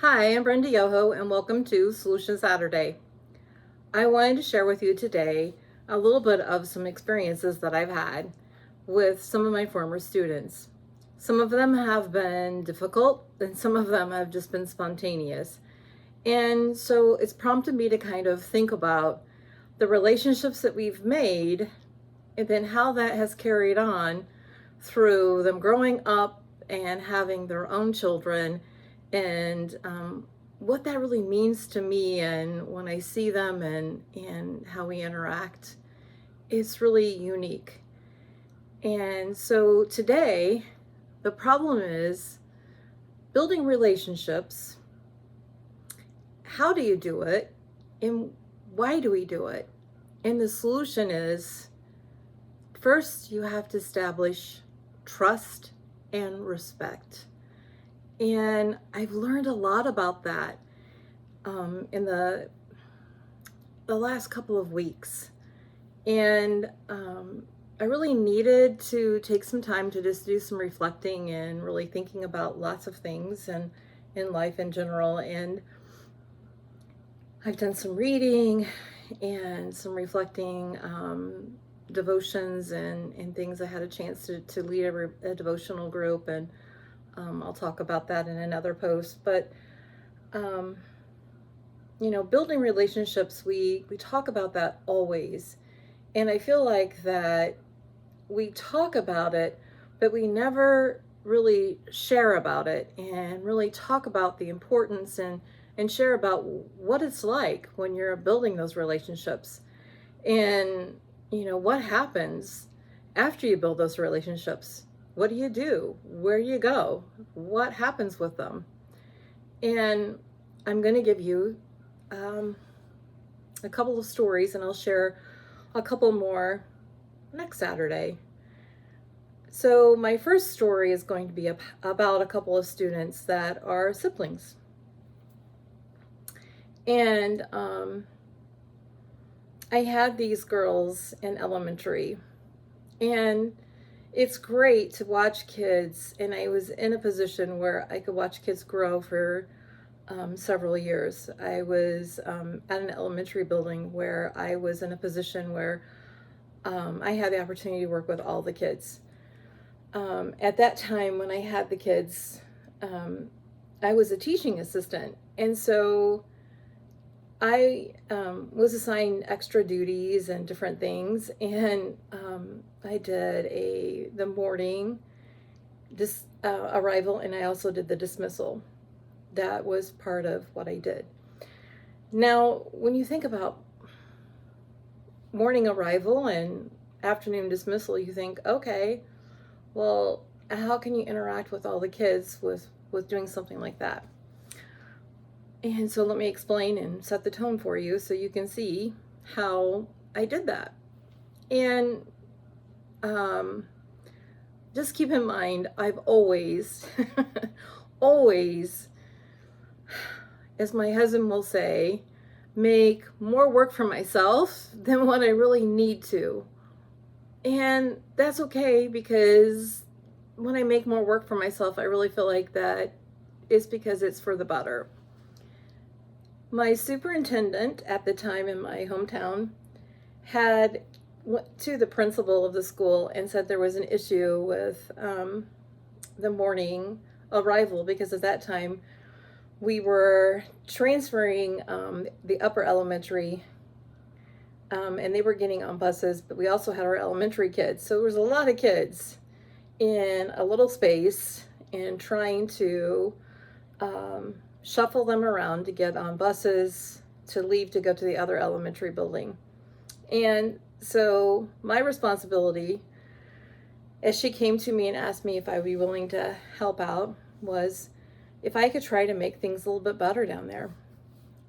Hi, I'm Brenda Yoho, and welcome to Solution Saturday. I wanted to share with you today a little bit of some experiences that I've had with some of my former students. Some of them have been difficult, and some of them have just been spontaneous. And so it's prompted me to kind of think about the relationships that we've made and then how that has carried on through them growing up and having their own children and what that really means to me and when I see them and how we interact. It's really unique. And so today, the problem is building relationships. How do you do it? And why do we do it? And the solution is first, you have to establish trust and respect. And I've learned a lot about that in the last couple of weeks. And I really needed to take some time to just do some reflecting and really thinking about lots of things and in life in general. And I've done some reading and some reflecting, devotions and things. I had a chance to lead a devotional group, and I'll talk about that in another post. But um, building relationships, we talk about that always, and I feel like that we talk about it, but we never really share about it and really talk about the importance and share about what it's like when you're building those relationships and what happens after you build those relationships. What do you do? Where do you go? What happens with them? And I'm going to give you a couple of stories, and I'll share a couple more next Saturday. So, my first story is going to be about a couple of students that are siblings. And I had these girls in elementary, and it's great to watch kids. And I was in a position where I could watch kids grow for several years. I was at an elementary building where I was in a position where I had the opportunity to work with all the kids. At that time, when I had the kids, I was a teaching assistant. And so I was assigned extra duties and different things. And I did the morning arrival, and I also did the dismissal. That was part of what I did. Now, when you think about morning arrival and afternoon dismissal, you think, okay, well, how can you interact with all the kids with doing something like that? And so let me explain and set the tone for you so you can see how I did that. And just keep in mind, I've always, always, as my husband will say, make more work for myself than what I really need to. And that's okay, because when I make more work for myself, I really feel like that is because it's for the better. My superintendent at the time in my hometown had went to the principal of the school and said there was an issue with the morning arrival, because at that time we were transferring the upper elementary, and they were getting on buses, but we also had our elementary kids. So there was a lot of kids in a little space, and trying to shuffle them around to get on buses to leave to go to the other elementary building. And so my responsibility, as she came to me and asked me if I would be willing to help out, was if I could try to make things a little bit better down there.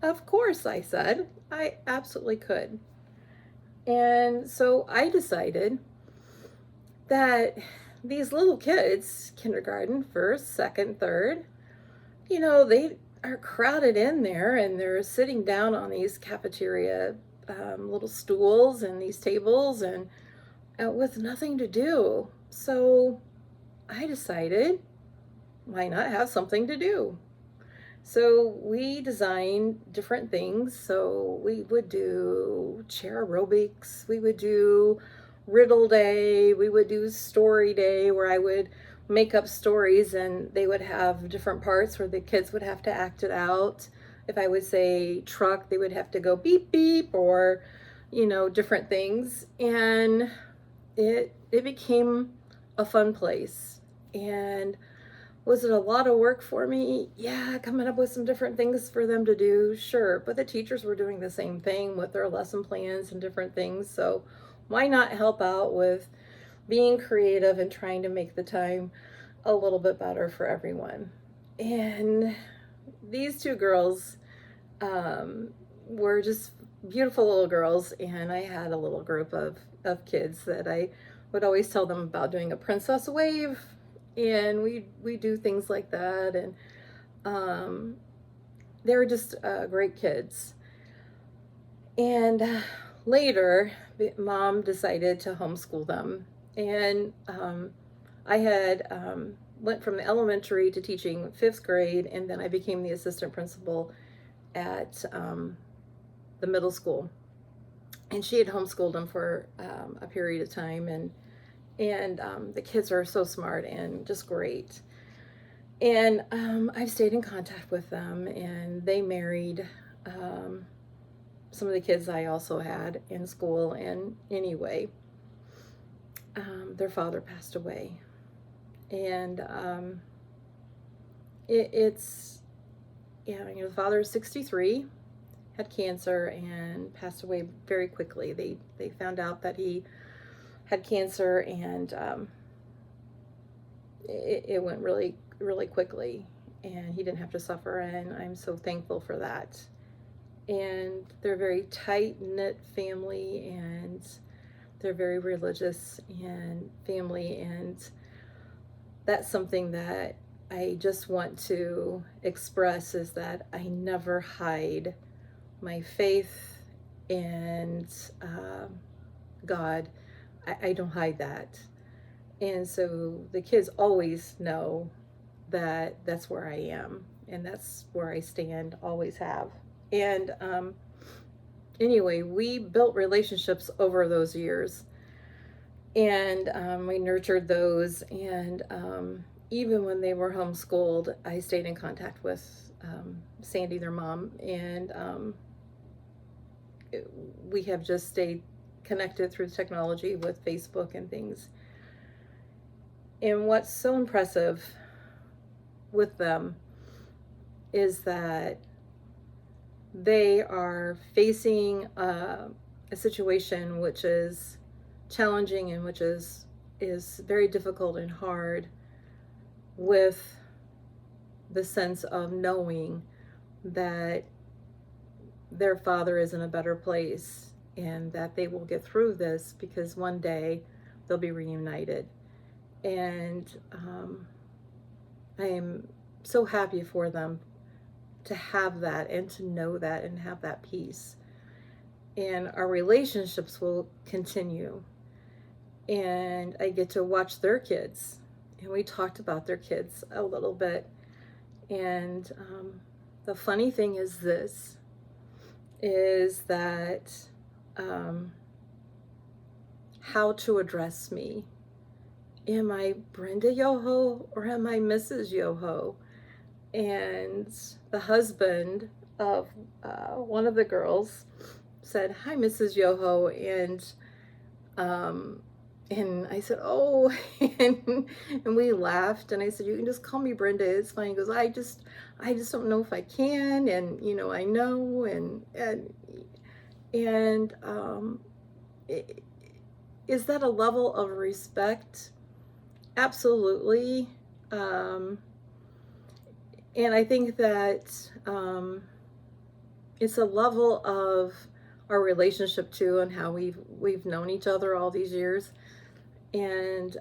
Of course, I said. I absolutely could. And so I decided that these little kids, kindergarten, first, second, third, they are crowded in there, and they're sitting down on these cafeteria little stools and these tables, and with nothing to do. So I decided, why not have something to do? So we designed different things. So we would do chair aerobics, we would do riddle day, we would do story day where I would make up stories and they would have different parts where the kids would have to act it out. If I would say truck, they would have to go beep beep or, different things. And it became a fun place. And was it a lot of work for me? Yeah, coming up with some different things for them to do, sure. But the teachers were doing the same thing with their lesson plans and different things. So why not help out with being creative and trying to make the time a little bit better for everyone? And these two girls were just beautiful little girls, and I had a little group of kids that I would always tell them about doing a princess wave, and we do things like that, and um, they were just great kids. And later, mom decided to homeschool them, and I had went from elementary to teaching fifth grade, and then I became the assistant principal at the middle school. And she had homeschooled them for a period of time, and the kids are so smart and just great. And I've stayed in contact with them, and they married some of the kids I also had in school. And anyway, their father passed away, and it's the father is 63, had cancer, and passed away very quickly. They found out that he had cancer, and it went really, really quickly, and he didn't have to suffer, and I'm so thankful for that. And they're a very tight-knit family, and they're very religious and family, and that's something that I just want to express, is that I never hide my faith and God. I don't hide that. And so the kids always know that that's where I am, and that's where I stand, always have. And anyway, we built relationships over those years, and we nurtured those. And even when they were homeschooled, I stayed in contact with Sandy, their mom, and we have just stayed connected through technology with Facebook and things. And what's so impressive with them is that they are facing a situation which is challenging and which is very difficult and hard, with the sense of knowing that their father is in a better place and that they will get through this, because one day they'll be reunited. And I am so happy for them to have that and to know that and have that peace. And our relationships will continue. And I get to watch their kids. And we talked about their kids a little bit. And the funny thing is that how to address me. Am I Brenda Yoho or am I Mrs. Yoho? And the husband of one of the girls said, "Hi, Mrs. Yoho," and I said, "Oh," and we laughed, and I said, "You can just call me Brenda. It's fine." He goes, "I just don't know if I can, and I know, and is that a level of respect? Absolutely." And I think that it's a level of our relationship too, and how we've known each other all these years. And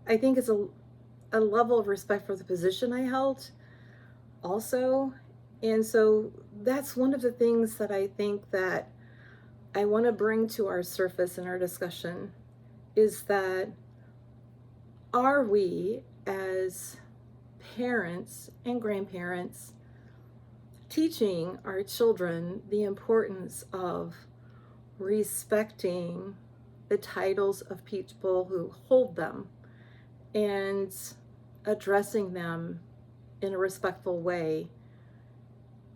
I think it's a level of respect for the position I held also. And so that's one of the things that I think that I want to bring to our surface in our discussion, is that, are we as parents and grandparents teaching our children the importance of respecting the titles of people who hold them and addressing them in a respectful way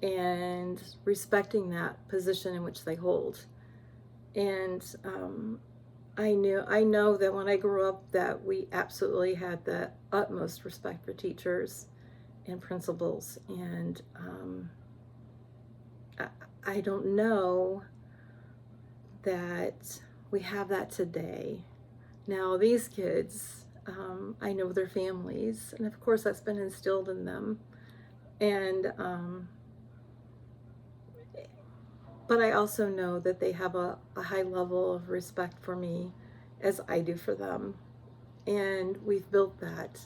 and respecting that position in which they hold. And I know that when I grew up that we absolutely had the utmost respect for teachers and principals, and I don't know that we have that today. Now these kids, I know their families, and of course that's been instilled in them, and but I also know that they have a high level of respect for me as I do for them. And we've built that.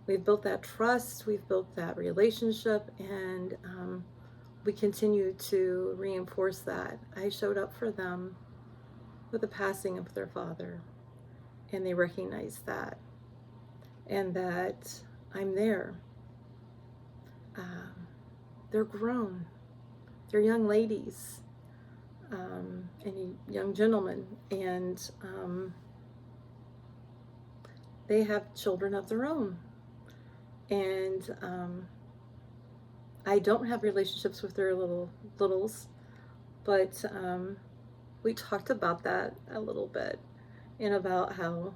We've built that trust, we've built that relationship, and we continue to reinforce that. I showed up for them with the passing of their father, and they recognize that, and that I'm there. They're grown. They're young ladies and young gentlemen, and they have children of their own. And I don't have relationships with their littles, but we talked about that a little bit, and about how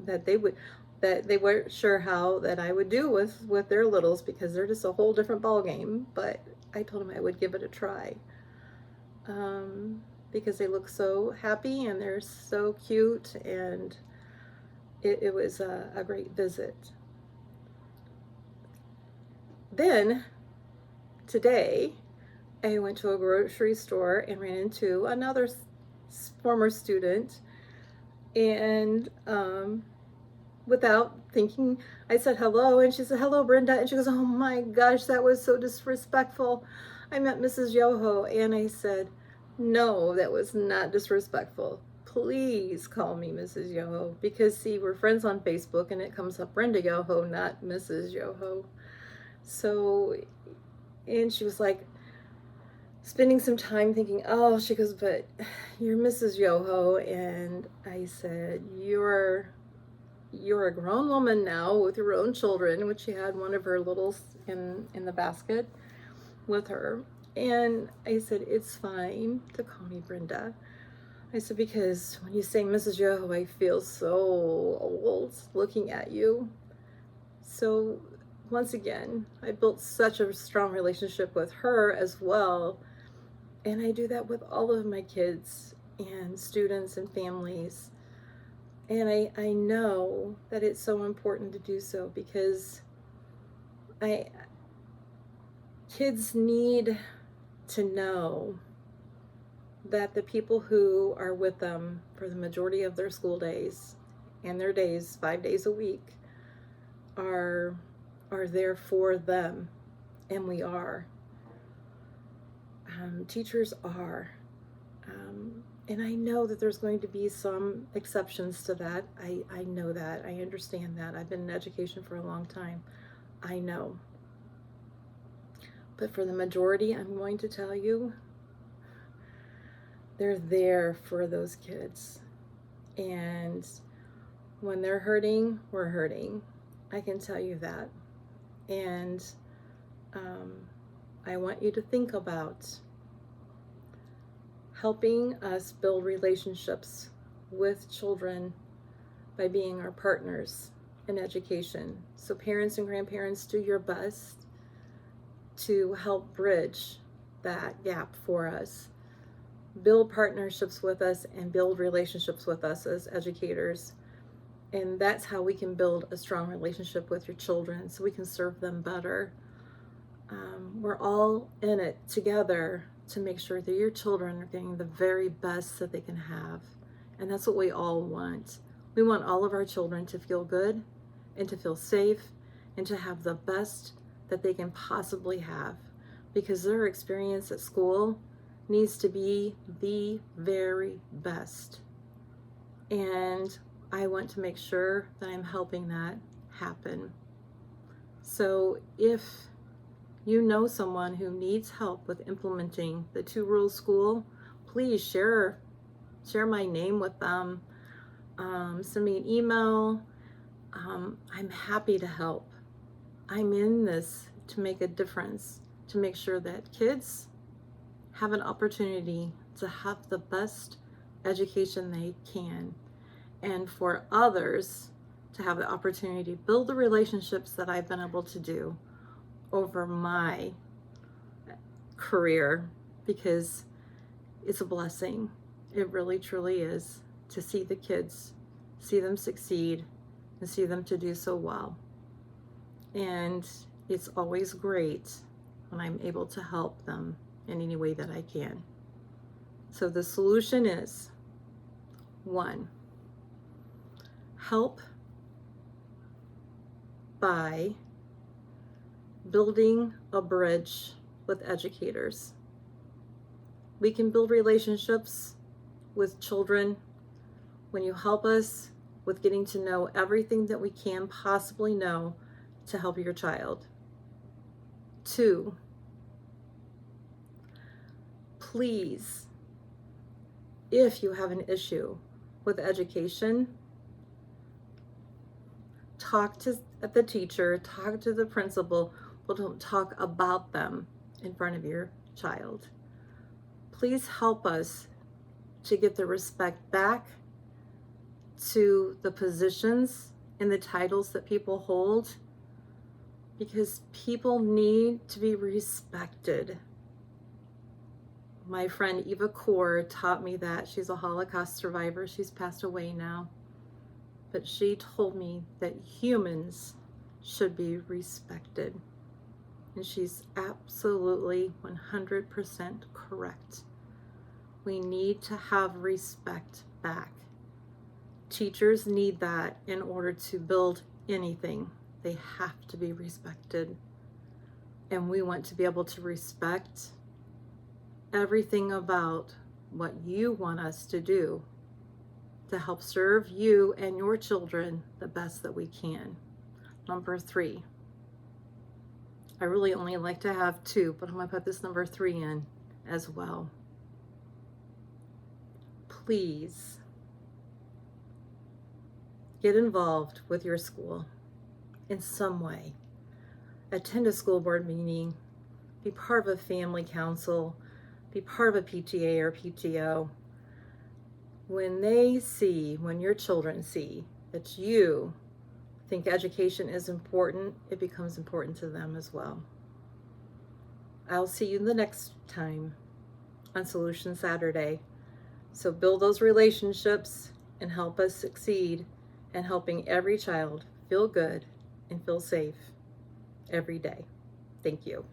that they weren't sure how that I would do with their littles, because they're just a whole different ball game. But I told them I would give it a try, because they look so happy and they're so cute, and it was a great visit. Then today I went to a grocery store and ran into another former student, and without thinking, I said hello, and she said, "Hello, Brenda," and she goes, "Oh my gosh, that was so disrespectful. I met Mrs. Yoho." And I said, "No, that was not disrespectful. Please call me Mrs. Yoho," because see, we're friends on Facebook and it comes up Brenda Yoho, not Mrs. Yoho. So, and she was like spending some time thinking, oh, she goes, "But you're Mrs. Yoho." And I said, you're a grown woman now with your own children," which she had one of her littles in the basket with her. And I said, "It's fine to call me Brenda." I said, "Because when you say Mrs. Yoho, I feel so old looking at you." So once again, I built such a strong relationship with her as well. And I do that with all of my kids and students and families. And I know that it's so important to do so, because kids need to know that the people who are with them for the majority of their school days and their days, 5 days a week, are there for them. And we are. Teachers are. And I know that there's going to be some exceptions to that. I know that. I understand that. I've been in education for a long time. I know. But for the majority, I'm going to tell you, they're there for those kids. And when they're hurting, we're hurting. I can tell you that. And I want you to think about helping us build relationships with children by being our partners in education. So parents and grandparents, do your best to help bridge that gap for us. Build partnerships with us and build relationships with us as educators. And that's how we can build a strong relationship with your children, so we can serve them better. We're all in it together to make sure that your children are getting the very best that they can have. And that's what we all want. We want all of our children to feel good and to feel safe and to have the best that they can possibly have, because their experience at school needs to be the very best. And I want to make sure that I'm helping that happen. So if you know someone who needs help with implementing the Two Rules School, please share my name with them. Send me an email. I'm happy to help. I'm in this to make a difference, to make sure that kids have an opportunity to have the best education they can, and for others to have the opportunity to build the relationships that I've been able to do over my career, because it's a blessing. It really truly is, to see the kids, see them succeed, and see them to do so well. And it's always great when I'm able to help them in any way that I can. So the solution is, 1, help by building a bridge with educators. We can build relationships with children when you help us with getting to know everything that we can possibly know to help your child. 2, please, if you have an issue with education, talk to the teacher, talk to the principal, but don't talk about them in front of your child. Please help us to get the respect back to the positions and the titles that people hold, because people need to be respected. My friend Eva Kaur taught me that. She's a Holocaust survivor. She's passed away now. But she told me that humans should be respected. And she's absolutely 100% correct. We need to have respect back. Teachers need that in order to build anything. They have to be respected. And we want to be able to respect everything about what you want us to do to help serve you and your children the best that we can. Number 3. I really only like to have 2, but I'm going to put this number 3 in as well. Please get involved with your school in some way. Attend a school board meeting, be part of a family council, be part of a PTA or PTO. When your children see that you think education is important, it becomes important to them as well. I'll see you the next time on Solution Saturday. So build those relationships and help us succeed in helping every child feel good and feel safe every day. Thank you.